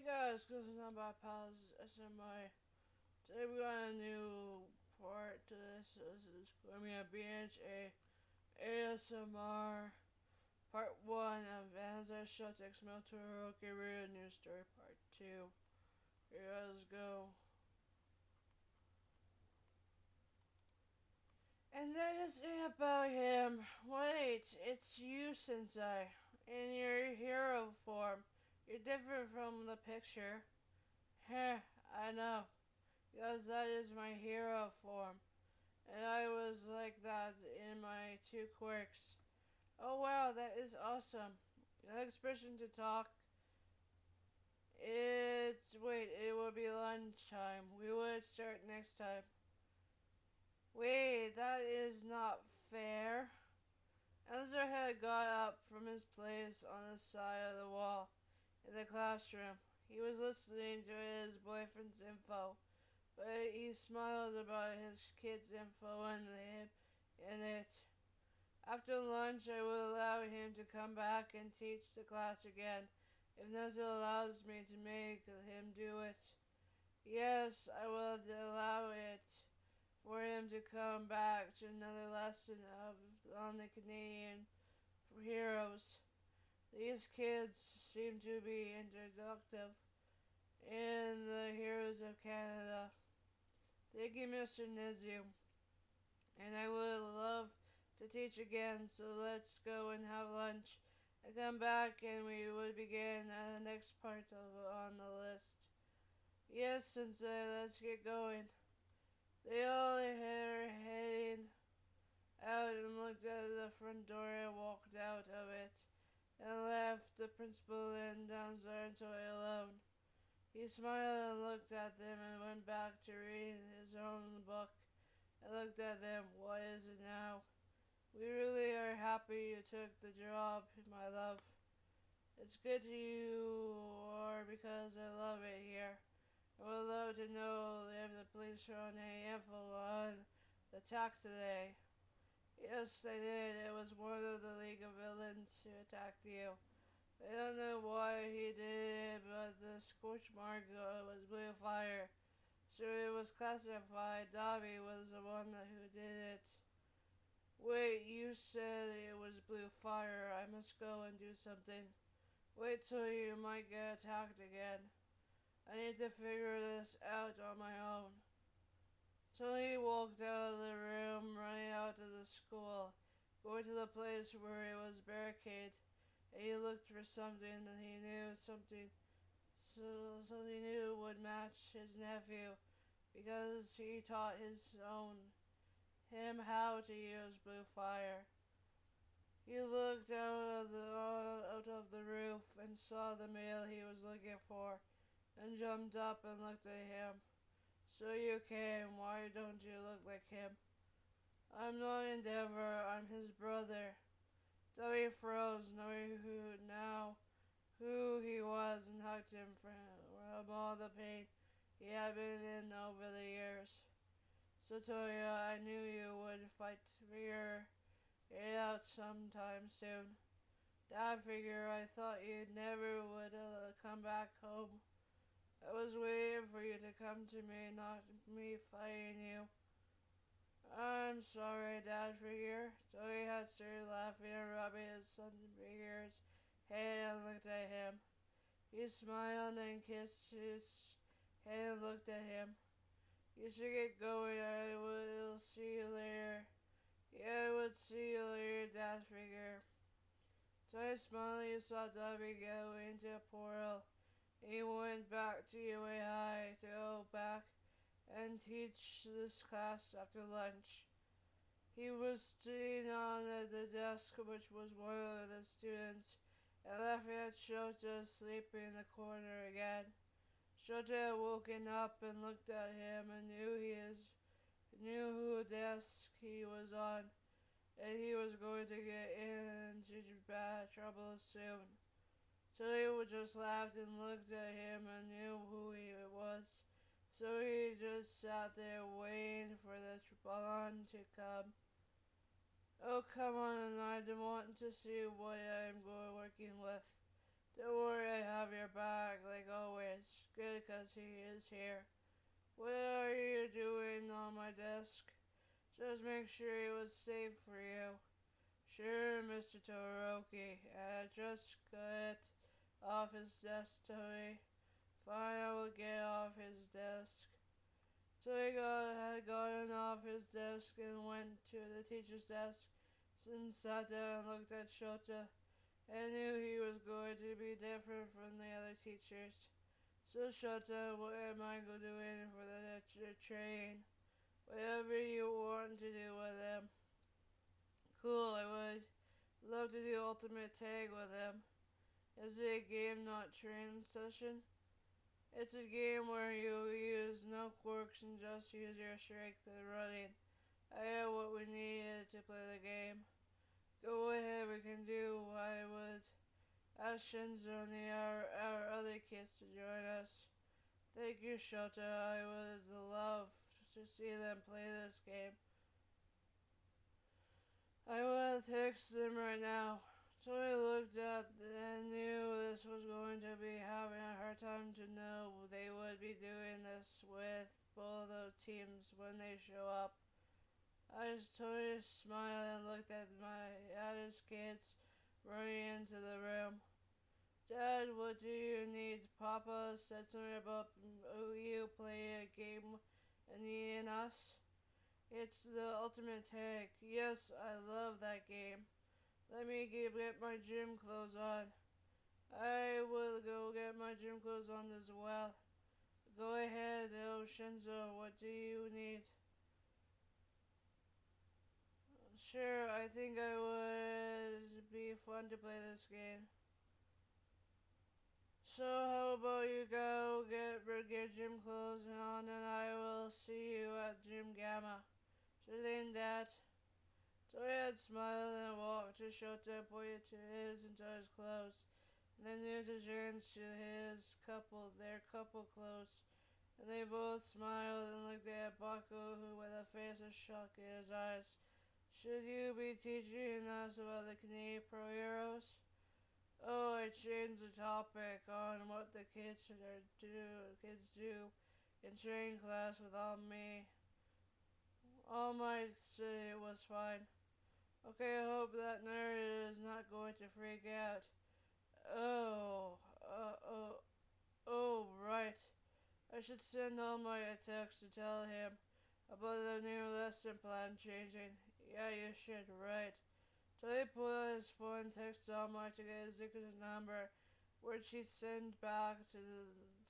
guys, closing on by Pals SMI. Today we got a new part to this. This is going to be a BNHA ASMR Part 1 of BNHA Shouta Todoroki Hero News Story Part 2. Here, let's go. And that is it about him. Wait, it's you, Sensei. In your hero form. You're different from the picture. Heh, I know. Because that is my hero form. And I was like that in my two quirks. Oh wow, that is awesome. The next person to talk, it will be lunchtime. We would start next time. Wait, that is not fair. Enzo had got up from his place on the side of the wall in the classroom. He was listening to his boyfriend's info, but he smiled about his kid's info in it. After lunch, I will allow him to come back and teach the class again, if Nezu allows me to make him do it. Yes, I will allow it for him to come back to another lesson on the Canadian heroes. These kids seem to be introductive in the heroes of Canada. Thank you, Mr. Nezu. And I would love to teach again, so let's go and have lunch. I come back and we would begin the next part on the list. Yes, Sensei, let's get going. They all are heading out and looked at the front door and walked out of it and left the principal and dinosaur and Toya alone. He smiled and looked at them and went back to reading his own book. I looked at them. What is it now? We really are happy you took the job, my love. It's good you are because I love it here. I would love to know if the police found any info on the attack today. Yes, they did. It was one of the League of Villains who attacked you. They don't know why he did it, but the scorch mark was blue fire. So it was classified. Dabi was the one who did it. Wait, you said it was blue fire. I must go and do something. Wait till you might get attacked again. I need to figure this out on my own. Tony walked out of the room, running out of the school, going to the place where it was barricaded, and he looked for something that he knew something would match his nephew, because he taught him how to use blue fire. He looked out of the roof and saw the male he was looking for, and jumped up and looked at him. So you came. Why don't you look like him? I'm not Endeavor. I'm his brother. Dabi froze, knowing who he was, and hugged him from all the pain he had been in over the years. So Toya, I knew you would fight for it out sometime soon. Dad figure I thought you never would come back home. I was waiting for you to come to me, not me fighting you. I'm sorry, Dad figure. Toya had started laughing and rubbing his son's figure's head and looked at him. He smiled and kissed his head and looked at him. You should get going. I will see you later. Yeah, I would see you later, Dad figure. Toya smiled and saw Dabi go into a portal. He went back to UAI to go back and teach this class after lunch. He was sitting on the desk, which was one of the students, and laughing at Shouta sleeping in the corner again. Shouta had woken up and looked at him and knew who desk he was on, and he was going to get into bad trouble soon. So he just laughed and looked at him and knew who he was. So he just sat there waiting for the ballon to come. Oh, come on, I want to see what I'm working with. Don't worry, I have your back, like always. good because he is here. What are you doing on my desk? Just make sure it was safe for you. Sure, Mr. Todoroki. Just got off his desk, Toy. Fine, I will get off his desk. Toy had gotten off his desk and went to the teacher's desk and sat down and looked at Shouta and knew he was going to be different from the other teachers. So Shouta, what am I doing for the train? Whatever you want to do with him. Cool, I would love to do ultimate tag with him. Is it a game, not train session? It's a game where you use no quirks and just use your strength and running. I have what we needed to play the game. Go ahead, we can do. I would ask Shinzo and our other kids to join us. Thank you, Shouta. I would love to see them play this game. I will text them right now. Toy looked at and knew this was going to be having a hard time to know they would be doing this with both of teams when they show up. Toy smiled and looked at his kids running into the room. Dad, what do you need? Papa said something about you playing a game and eating us. It's the ultimate tag. Yes, I love that game. Let me get my gym clothes on. I will go get my gym clothes on as well. Go ahead, Shinzo. What do you need? Sure, I think it would be fun to play this game. So how about you go get gym clothes on and I will see you at Gym Gamma. Sure thing, Dad. Toya smiled and walked to Shouta and pointed to his and Toya's clothes. And then Nezu turned to their couple clothes. And they both smiled and looked at Baku, who with a face of shock in his eyes. Should you be teaching us about the Canadian Pro Heroes? Oh, I changed the topic on what the kids do in training class without me. All might say it was fine. Okay, I hope that nerd is not going to freak out. Right. I should send all my texts to tell him about the new lesson plan changing. Yeah, you should, right. Toy pulled out his phone and texted Alma to get Izuku's number, which he sent back to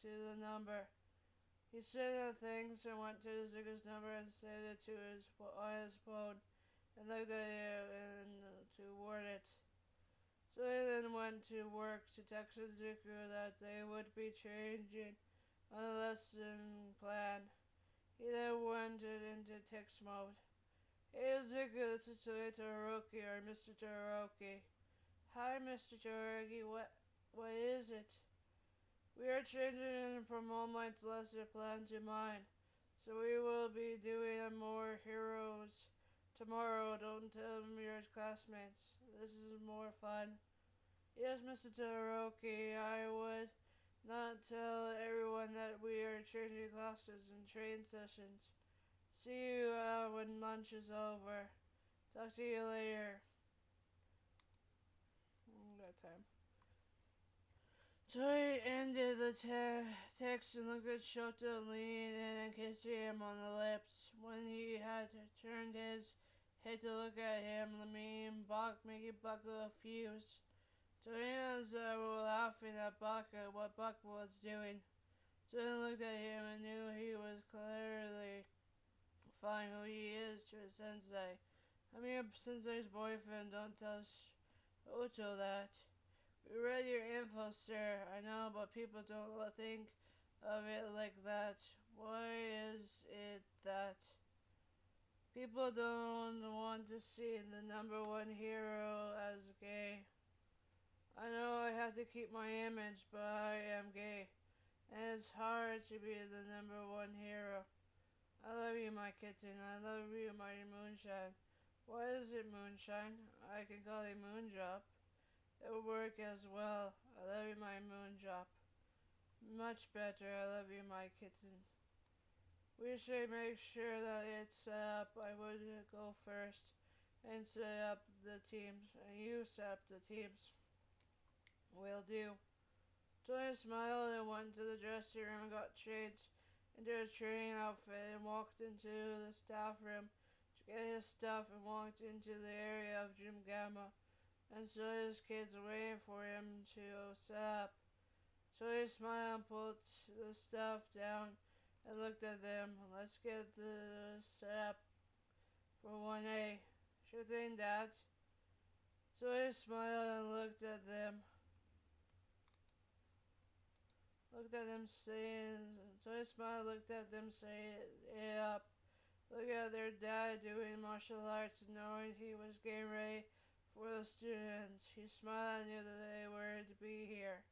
the number. He sent the things and went to Izuku's number and saved it on his phone and looked at it and toward it. So he then went to work to text Izuku that they would be changing on the lesson plan. He then went into text mode. Hey Izuku, this is Toya Todoroki, or Mr. Todoroki. Hi Mr. Todoroki, what is it? We are changing from All Might's lesson plan to mine, so we will be doing more heroes tomorrow. Don't tell your classmates. This is more fun. Yes, Mr. Todoroki, I would not tell everyone that we are changing classes and train sessions. See you when lunch is over. Talk to you later. That time. Toy ended the text and looked at Shouta leaning in and kissing him on the lips. When he had turned his head to look at him, making Baku fuse. Toya's were laughing at what Baku was doing. Toya looked at him and knew he was clearly fine who he is to his sensei. I'm your sensei's boyfriend, don't tell Shouta that. We read your info, sir. I know, but people don't think of it like that. Why is it that people don't want to see the #1 hero as gay? I know I have to keep my image, but I am gay, and it's hard to be the #1 hero. I love you, my kitten. I love you, my moonshine. Why is it moonshine? I can call it moondrop. It will work as well. I love you, my moondrop. Much better. I love you, my kitten. We should make sure that it's set up. I would go first and set up the teams, and you set up the teams. Will do. Tony smiled and went to the dressing room and got changed into a training outfit and walked into the staff room to get his stuff and walked into the area of Gym Gamma and saw his kids waiting for him to set up. So he smiled and pulled the stuff down and looked at them. Let's get the set up for 1A. Sure thing, Dad. So he smiled and looked at them. So he smiled, looked at them, saying it up. Look at their dad doing martial arts, knowing he was getting ready for the students. He smiled and knew that they were to be here.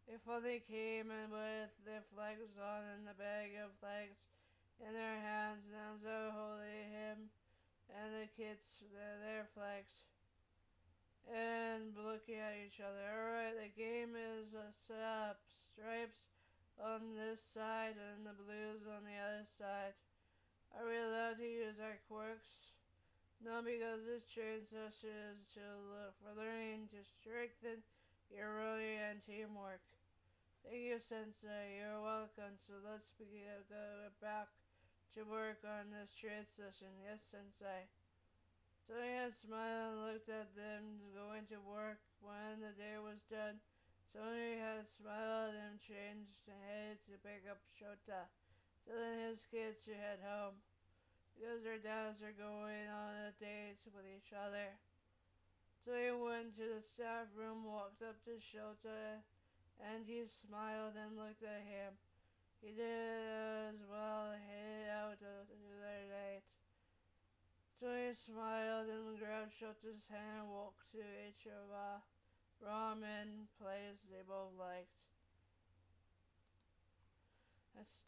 They finally came in with their flags on and the bag of flags in their hands, and so holding him and the kids their flags and looking at each other. Alright, the game is set up. Stripes on this side and the blues on the other side. Are we allowed to use our quirks? No, because this training session is for learning to strengthen your running and teamwork. Thank you, Sensei. You're welcome. So let's go back to work on this training session. Yes, Sensei. Toya smiled and looked at them going to work when the day was done. Tony had smiled and changed and headed to pick up Shouta, telling his kids to head home because their dads are going on a date with each other. Tony went to the staff room, walked up to Shouta, and he smiled and looked at him. He did as well, headed out to their date. Tony smiled and grabbed Shota's hand and walked to Izuku ramen place they both liked. That's